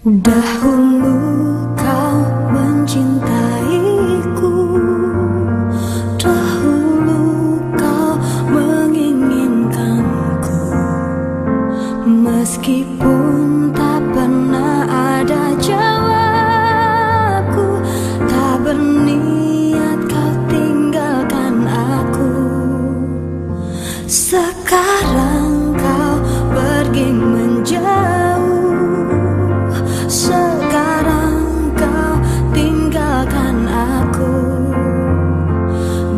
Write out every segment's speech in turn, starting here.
Dahulu kau mencintaiku, dahulu kau menginginkanku, meskipun tak pernah ada jawabku, tak berniat kau tinggalkan aku. Sekarang kau pergi menjauh, sekarang kau tinggalkan aku.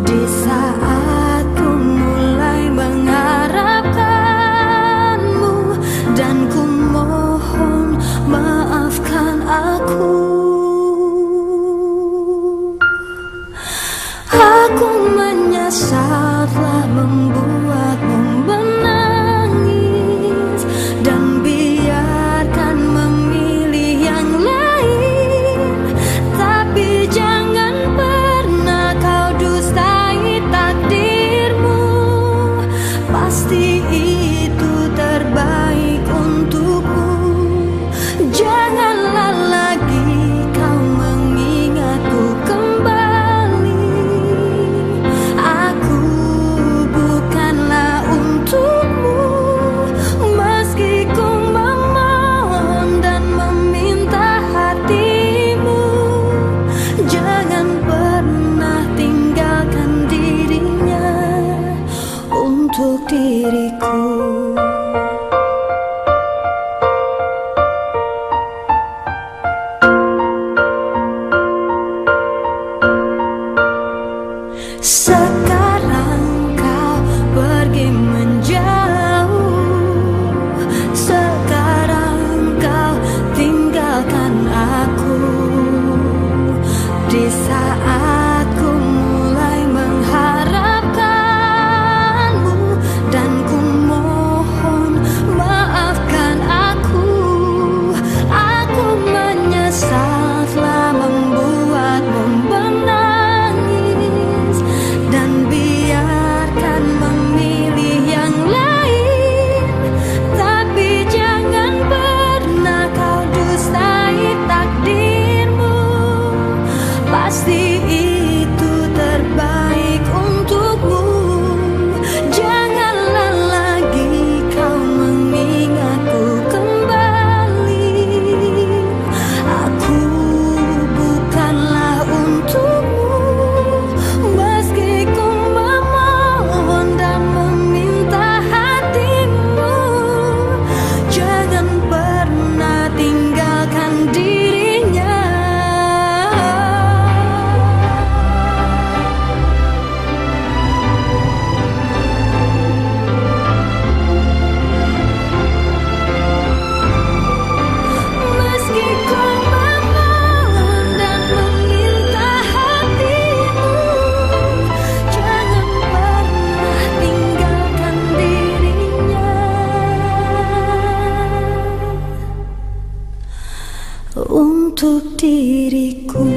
Di saat ku mulai mengharapkanmu, dan ku mohon maafkan aku. Aku menyesal telah membuatmu menangis, dan biarkan memilih yang lain. Tapi jangan pernah kau dustai takdirmu, pasti itu terbaik untukmu. Janganlah lagi kau mengingatku kembali. Aku bukanlah untukmu, meski ku memohon dan meminta hatimu. Jangan pernah tinggalkan dirinya untuk diriku. Sekarang kau pergi menjauh, sekarang kau tinggalkan aku. Di saat ku mulai mengharapkanmu, dan ku mohon maafkan aku. Aku menyesal telah membuatmu menangis, dan biarkan memilih yang lain. Tapi jangan pernah kau dustai takdirmu, pasti itu terbaik untukmu. Janganlah lagi kau mengingatku kembali. Aku bukanlah untukmu, meski ku memohon dan meminta hatimu. Jangan pernah tinggalkan dirinya. Meski ku memohon dan meminta hatimu, jangan pernah tinggalkan dirinya untuk diriku.